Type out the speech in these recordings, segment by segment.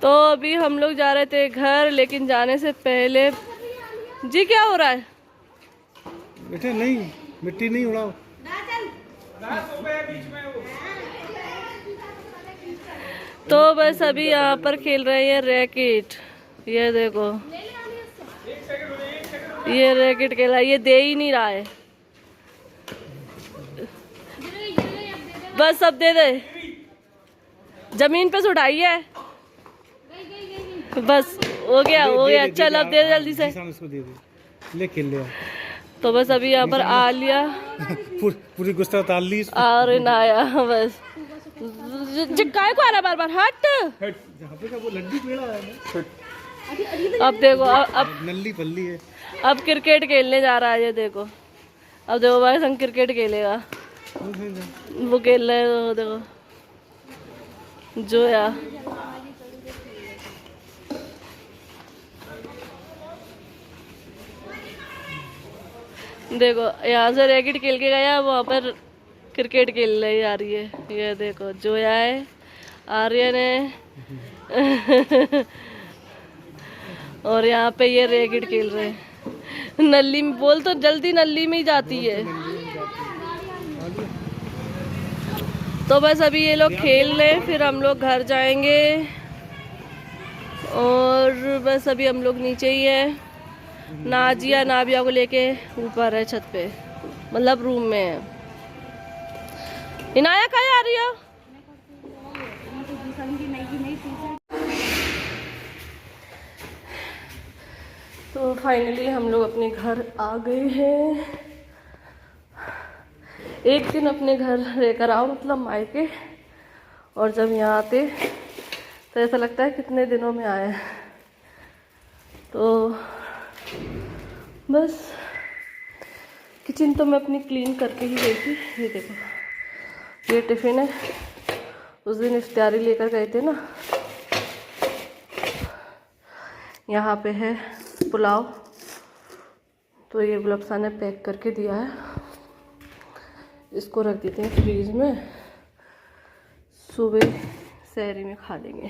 तो अभी हम लोग जा रहे थे घर, लेकिन जाने से पहले जी क्या हो रहा है बेटे? नहीं, मिट्टी नहीं उड़ाओ। तो बस अभी यहाँ पर खेल रहे हैं रैकेट। ये देखो, ये रैकेट खेला, ये दे ही नहीं रहा है। बस अब दे दे, जमीन पे से उठाई है। बस हो गया हो गया, चल अब दे जल्दी से। इसको दे दे, ले खेल ले। तो बस अभी यहाँ पर आलिया पूरी गुस्सा उतार ली और नाया बस चिपकाए को आ रहा बार बार। हट जहाँ पे का वो लड्डू पेड़ा है। अब देखो, अब नल्ली पल्ली है। अब क्रिकेट खेलने जा रहा है। ये देखो, अब देखो भाई संग क्रिकेट खेलेगा। वो खेल रहे हैं, वो देखो जो यार। देखो यहाँ से रैकेट खेल के गया, वहाँ पर क्रिकेट खेल रही आ रही है। ये देखो जोया है, आर्यन है और यहाँ पे ये रैकेट खेल रहे हैं। नल्ली में बोल तो जल्दी, नल्ली में ही जाती है। तो बस अभी ये लोग खेल रहे, फिर हम लोग घर जाएंगे। और बस अभी हम लोग नीचे ही है। नाजिया नाबिया को लेके ऊपर है छत पे, मतलब रूम में है। इनाया कहाँ आ रही है? तो फाइनली हम लोग अपने घर आ गए हैं। एक दिन अपने घर रहकर आओ, मतलब मायके, और जब यहाँ आते तो ऐसा लगता है कितने दिनों में आए। तो बस किचन तो मैं अपनी क्लीन करके ही गई थी। ये देखो, ये टिफ़िन है, उस दिन इफ्तारी लेकर गए थे ना। यहाँ पे है पुलाव, तो ये गुलाबसा ने पैक करके दिया है। इसको रख देते हैं फ्रीज में, सुबह सहरी में खा लेंगे।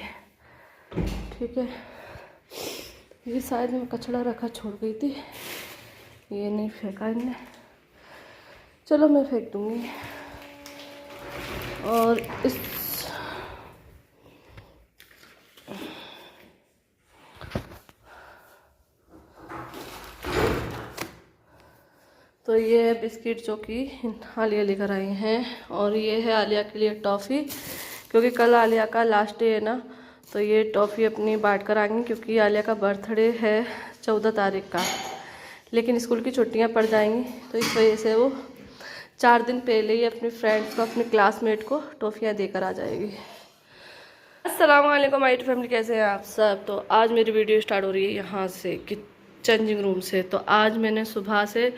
ठीक है। ये शायद मैं कचड़ा रखा छोड़ गई थी, ये नहीं फेंका इनने। चलो मैं फेंक दूंगी। और इस तो ये है बिस्किट जो कि आलिया लेकर आई हैं, और ये है आलिया के लिए टॉफ़ी, क्योंकि कल आलिया का लास्ट डे है ना। तो ये टॉफ़ी अपनी बांट कर आएंगी, क्योंकि आलिया का बर्थडे है 14 तारीख का, लेकिन स्कूल की छुट्टियां पड़ जाएंगी, तो इस वजह से वो 4 दिन पहले ही अपने फ्रेंड्स को, अपने क्लासमेट को टॉफ़ियाँ देकर आ जाएगी। अस्सलाम वालेकुम माय फैमिली, कैसे हैं आप सब। तो आज मेरी वीडियो स्टार्ट हो रही है यहाँ से, चेंजिंग रूम से। तो आज मैंने सुबह से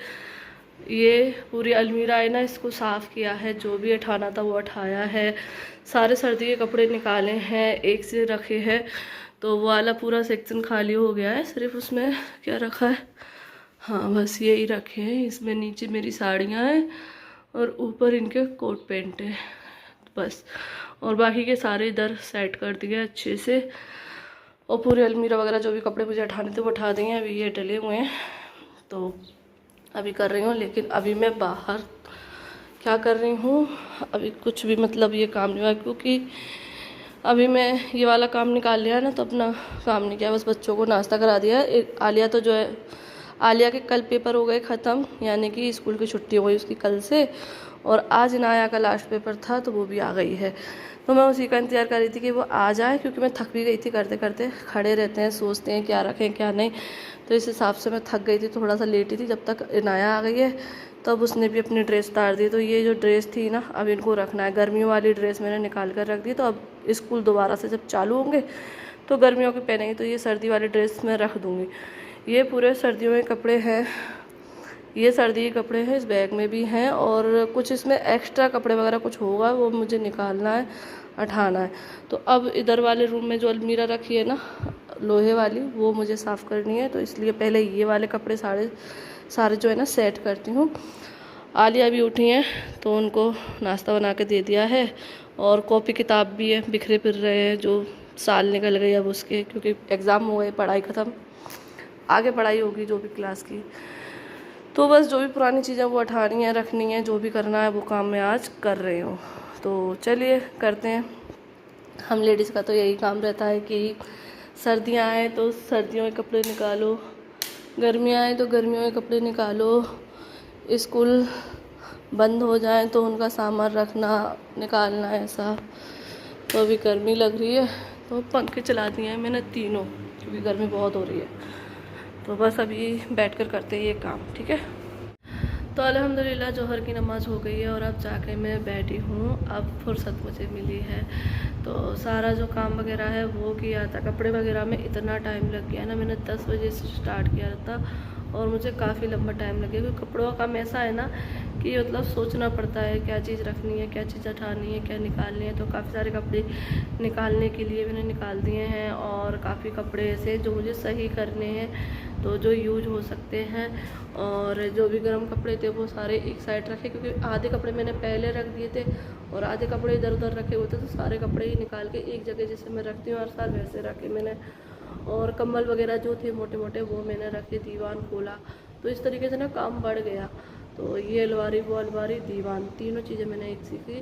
ये पूरी अलमीरा है ना, इसको साफ़ किया है। जो भी उठाना था वो उठाया है। सारे सर्दी के कपड़े निकाले हैं, एक से रखे हैं। तो वो वाला पूरा सेक्शन खाली हो गया है। सिर्फ उसमें क्या रखा है, हाँ बस यही रखे हैं। इसमें नीचे मेरी साड़ियाँ हैं और ऊपर इनके कोट पैंट है बस। और बाकी के सारे इधर सेट कर दिए अच्छे से। और पूरी अलमीरा वगैरह जो भी कपड़े मुझे उठाने थे वो उठा दिए हैं। अभी ये डले हुए हैं तो अभी कर रही हूँ। लेकिन अभी मैं बाहर क्या कर रही हूँ, अभी कुछ भी मतलब ये काम नहीं हुआ, क्योंकि अभी मैं ये वाला काम निकाल लिया है ना, तो अपना काम नहीं किया। बस बच्चों को नाश्ता करा दिया। आलिया तो जो है, आलिया के कल पेपर हो गए ख़त्म, यानी कि स्कूल की छुट्टी हो गई उसकी कल से। और आज नाया का लास्ट पेपर था, तो वो भी आ गई है। तो मैं उसी का इंतज़ार कर रही थी कि वो आ जाए, क्योंकि मैं थक भी गई थी। करते करते खड़े रहते हैं, सोचते हैं क्या रखें क्या नहीं, तो इस हिसाब से मैं थक गई थी, थोड़ा सा लेटी थी। जब तक इनाया आ गई है तब उसने भी अपनी ड्रेस उतार दी। तो ये जो ड्रेस थी ना, अब इनको रखना है। गर्मियों वाली ड्रेस मैंने निकाल कर रख दी, तो अब स्कूल दोबारा से जब चालू होंगे तो गर्मियों के पहनेंगे। तो ये सर्दी वाली ड्रेस मैं रख दूँगी। ये पूरे सर्दियों के कपड़े हैं, ये सर्दी के कपड़े हैं, इस बैग में भी हैं। और कुछ इसमें एक्स्ट्रा कपड़े वगैरह कुछ होगा, वो मुझे निकालना है, उठाना है। तो अब इधर वाले रूम में जो अलमीरा रखी है ना लोहे वाली, वो मुझे साफ़ करनी है। तो इसलिए पहले ये वाले कपड़े सारे जो है ना सेट करती हूँ। आलिया भी उठी हैं, तो उनको नाश्ता बना के दे दिया है। और कॉपी किताब भी है, बिखरे फिर रहे हैं, जो साल निकल गई अब उसके, क्योंकि एग्ज़ाम हो गए, पढ़ाई ख़त्म, आगे पढ़ाई होगी जो भी क्लास की। तो बस जो भी पुरानी चीज़ें वो हटानी है, रखनी है, जो भी करना है वो काम मैं आज कर रही हूँ। तो चलिए करते हैं। हम लेडीज़ का तो यही काम रहता है कि सर्दियाँ आए तो सर्दियों के कपड़े निकालो, गर्मियाँ आए तो गर्मियों के कपड़े निकालो, स्कूल बंद हो जाए तो उनका सामान रखना, निकालना, ऐसा। तो अभी गर्मी लग रही है तो पंखे चला दिए हैं मैंने तीनों, क्योंकि गर्मी बहुत हो रही है। तो बस अभी बैठकर करते हैं ये काम, ठीक है। तो अल्हम्दुलिल्लाह जोहर की नमाज़ हो गई है और अब जाके मैं बैठी हूँ, अब फुर्सत मुझे मिली है। तो सारा जो काम वगैरह है वो किया था। कपड़े वगैरह में इतना टाइम लग गया ना, मैंने 10 बजे से स्टार्ट किया था और मुझे काफ़ी लंबा टाइम लगे, क्योंकि कपड़ों का काम ऐसा है ना कि मतलब सोचना पड़ता है क्या चीज़ रखनी है, क्या चीज़ हटानी है, क्या निकालनी है। तो काफ़ी सारे कपड़े निकालने के लिए मैंने निकाल दिए हैं, और काफ़ी कपड़े ऐसे जो मुझे सही करने हैं, तो जो यूज हो सकते हैं। और जो भी गर्म कपड़े थे वो सारे एक साइड रखे, क्योंकि आधे कपड़े मैंने पहले रख दिए थे और आधे कपड़े इधर उधर रखे हुए थे। तो सारे कपड़े ही निकाल के एक जगह जैसे मैं रखती हूँ हर साल वैसे रखे मैंने। और कंबल वगैरह जो थे मोटे मोटे वो मैंने रखे, दीवान खोला। तो इस तरीके से ना काम बढ़ गया। तो ये अलमारी, वो अलमारी, दीवान, तीनों चीज़ें मैंने एक सीखी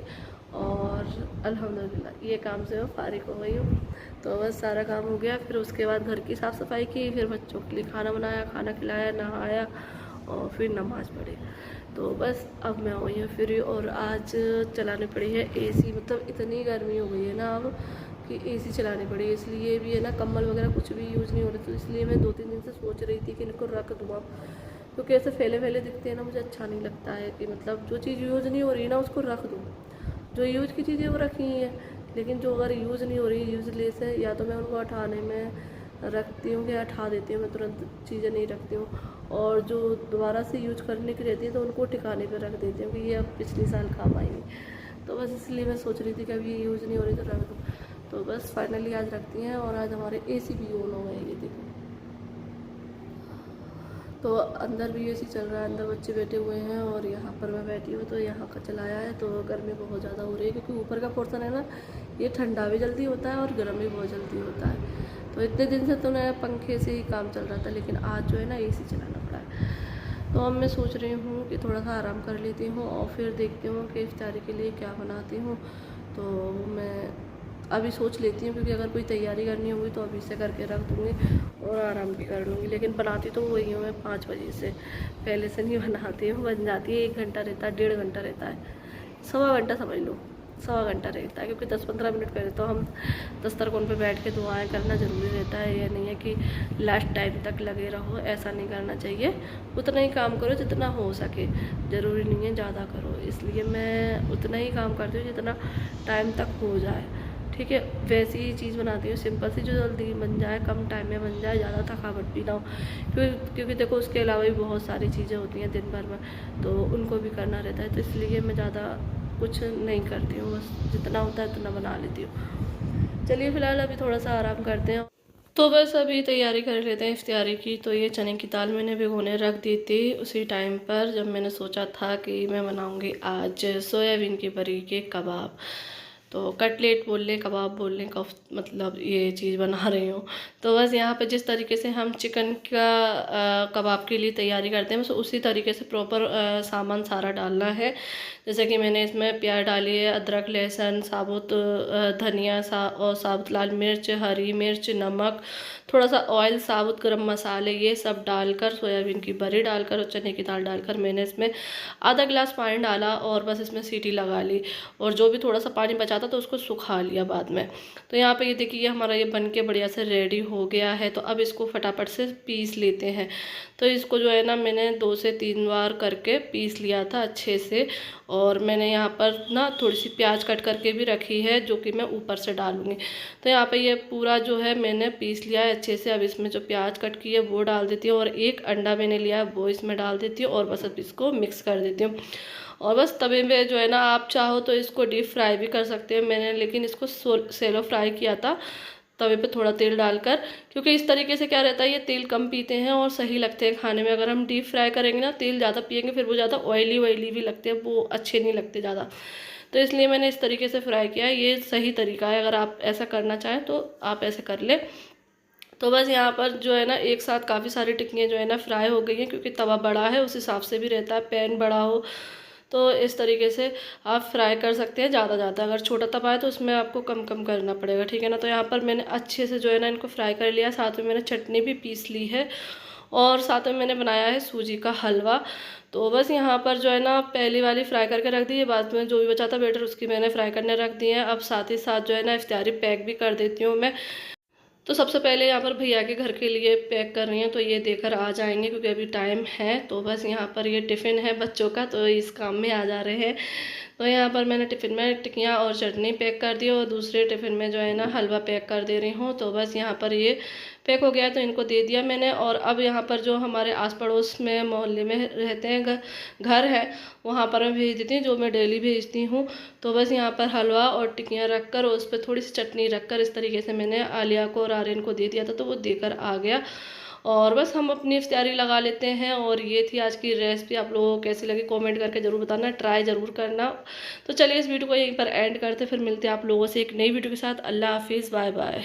और अल्हम्दुलिल्लाह ये काम से मैं फारिग हो गई हूँ। तो बस सारा काम हो गया। फिर उसके बाद घर की साफ़ सफाई की, फिर बच्चों के लिए खाना बनाया, खाना खिलाया, नहाया और फिर नमाज़ पढ़ी। तो बस अब मैं हुई हूँ फ्री। और आज चलानी पड़ी है एसी, मतलब इतनी गर्मी हो गई है ना अब कि एसी चलानी पड़ी, इसलिए भी है ना कंबल वगैरह कुछ भी यूज़ नहीं हो रही। तो इसलिए मैं 2-3 दिन से सोच रही थी कि इनको रख दूँ अब, क्योंकि ऐसे फैले फैले दिखते हैं ना, मुझे अच्छा नहीं लगता है कि मतलब जो चीज़ यूज़ नहीं हो रही ना उसको रख दूँ। जो यूज़ की चीज़ें वो रखी हैं, लेकिन जो अगर यूज़ नहीं हो रही, यूज़लेस है, या तो मैं उनको हटाने में रखती हूँ या हटा देती हूँ, मैं तुरंत चीज़ें नहीं रखती हूँ। और जो दोबारा से यूज करने की रहती है तो उनको ठिकाने पर रख देती हूँ कि ये अब पिछले साल काम आएंगी। तो बस इसलिए मैं सोच रही थी कि अभी ये यूज़ नहीं हो रही तो रख दूँ। तो बस फाइनली आज रखती हैं। और आज हमारे एसी भी ऑन हो गए, ये देखो। तो अंदर भी एसी चल रहा है, अंदर बच्चे बैठे हुए हैं और यहाँ पर मैं बैठी हूँ। तो यहाँ का चलाया है। तो गर्मी बहुत ज़्यादा हो रही है, क्योंकि ऊपर का पोर्शन है ना, ये ठंडा भी जल्दी होता है और गर्म भी बहुत जल्दी होता है। तो इतने दिन से तो नया पंखे से ही काम चल रहा था, लेकिन आज जो है ना एसी चलाना पड़ा है। तो अब मैं सोच रही हूँ कि थोड़ा सा आराम कर लेती हूँ और फिर देखती हूँ कि इफ्तारी के लिए क्या बनाती हूँ। तो मैं अभी सोच लेती हूँ, क्योंकि अगर कोई तैयारी करनी होगी तो अभी से करके रख दूँगी और आराम भी कर लूँगी। लेकिन बनाती तो वही हूँ मैं 5 बजे से, पहले से नहीं बनाती हूँ। बन जाती है, 1 घंटा रहता है, 1.5 घंटा रहता है, सवा घंटा समझ लो, सवा घंटा रहता है। क्योंकि 10-15 मिनट पहले तो हम दस्तरखान पे बैठ के दुआएं करना ज़रूरी रहता है। ये नहीं है कि लास्ट टाइम तक लगे रहो, ऐसा नहीं करना चाहिए। उतना ही काम करो जितना हो सके, ज़रूरी नहीं है ज़्यादा करो। इसलिए मैं उतना ही काम करती हूँ जितना टाइम तक हो जाए, ठीक है। वैसी ही चीज़ बनाती हूँ सिंपल सी, जो जल्दी बन जाए, कम टाइम में बन जाए, ज़्यादा थकावट भी ना हो। क्योंकि देखो उसके अलावा भी बहुत सारी चीज़ें होती हैं दिन भर में, तो उनको भी करना रहता है। तो इसलिए मैं ज़्यादा कुछ नहीं करती हूँ, बस जितना होता है उतना बना लेती हूँ। चलिए फ़िलहाल अभी थोड़ा सा आराम करते हैं। तो बस अभी तैयारी कर लेते हैं इफ्तियारी की। तो ये चने की दाल मैंने भिगोने रख दी थी उसी टाइम पर, जब मैंने सोचा था कि मैं बनाऊंगी आज सोयाबीन की बरी के कबाब। तो कटलेट बोल लें, कबाब बोल लें, मतलब ये चीज़ बना रही हूँ। तो बस यहाँ पे जिस तरीके से हम चिकन का कबाब के लिए तैयारी करते हैं, बस उसी तरीके से प्रॉपर सामान सारा डालना है। जैसे कि मैंने इसमें प्याज डाली है, अदरक, लहसुन, साबुत धनिया और साबुत लाल मिर्च, हरी मिर्च, नमक, थोड़ा सा ऑयल, साबुत गरम मसाले, ये सब डालकर सोयाबीन की बरी डालकर और चने की दाल डालकर मैंने इसमें आधा गिलास पानी डाला और बस इसमें सीटी लगा ली। और जो भी थोड़ा सा पानी बचा था तो उसको सुखा लिया बाद में। तो यहाँ पे ये देखिए हमारा ये बन के बढ़िया से रेडी हो गया है। तो अब इसको फटाफट से पीस लेते हैं। तो इसको जो है ना मैंने 2 से 3 बार करके पीस लिया था अच्छे से। और मैंने यहाँ पर ना थोड़ी सी प्याज कट करके भी रखी है, जो कि मैं ऊपर से डालूँगी। तो यहाँ पे ये पूरा जो है मैंने पीस लिया है अच्छे से। अब इसमें जो प्याज कट की है वो डाल देती हूँ और एक अंडा मैंने लिया है वो इसमें डाल देती हूँ और बस अब इसको मिक्स कर देती हूँ। और बस तवे में जो है ना, आप चाहो तो इसको डीप फ्राई भी कर सकते हैं। मैंने लेकिन इसको सेलो फ्राई किया था तवे पे थोड़ा तेल डालकर, क्योंकि इस तरीके से क्या रहता है, ये तेल कम पीते हैं और सही लगते हैं खाने में। अगर हम डीप फ्राई करेंगे ना, तेल ज़्यादा पिएंगे फिर वो ज़्यादा ऑयली भी लगते हैं, वो अच्छे नहीं लगते ज़्यादा। तो इसलिए मैंने इस तरीके से फ्राई किया। ये सही तरीका है, अगर आप ऐसा करना चाहें तो आप ऐसे कर लें। तो बस यहाँ पर जो है ना एक साथ काफ़ी सारी टिक्कियाँ जो है ना फ्राई हो गई हैं, क्योंकि तवा बड़ा है उस हिसाब से भी रहता है, पैन बड़ा हो तो इस तरीके से आप फ्राई कर सकते हैं ज़्यादा। अगर छोटा तवा है तो उसमें आपको कम कम करना पड़ेगा, ठीक है ना। तो यहाँ पर मैंने अच्छे से जो है ना इनको फ्राई कर लिया, साथ में मैंने चटनी भी पीस ली है और साथ में मैंने बनाया है सूजी का हलवा। तो बस यहाँ पर जो है ना पहली वाली फ्राई करके रख दी है, बाद में जो भी बचा था बैटर उसकी मैंने फ्राई करने रख दी है। अब साथ ही साथ जो है ना इफ्तारी पैक भी कर देती हूँ मैं। तो सबसे पहले यहाँ पर भैया के घर के लिए पैक कर रही हैं, तो ये देकर आ जाएंगे क्योंकि अभी टाइम है। तो बस यहाँ पर ये टिफ़िन है बच्चों का, तो इस काम में आ जा रहे हैं। तो यहाँ पर मैंने टिफ़िन में टिक्कियाँ और चटनी पैक कर दी और दूसरे टिफ़िन में जो है ना हलवा पैक कर दे रही हूँ। तो बस यहाँ पर ये पैक हो गया तो इनको दे दिया मैंने। और अब यहाँ पर जो हमारे आस पड़ोस में मोहल्ले में रहते हैं घर है, वहाँ पर मैं भेज देती हूँ, जो मैं डेली भेजती हूँ। तो बस यहाँ पर हलवा और टिक्कियाँ रख कर उस पर थोड़ी सी चटनी रख कर इस तरीके से मैंने आलिया को और आर्यन को दे दिया था, तो वो देकर आ गया। और बस हम अपनी इफ्तारी लगा लेते हैं। और ये थी आज की रेसिपी, आप लोगों को कैसी लगी कमेंट करके ज़रूर बताना, ट्राई ज़रूर करना। तो चलिए इस वीडियो को यहीं पर एंड करते, फिर मिलते हैं आप लोगों से एक नई वीडियो के साथ। अल्लाह हाफिज़, बाय बाय।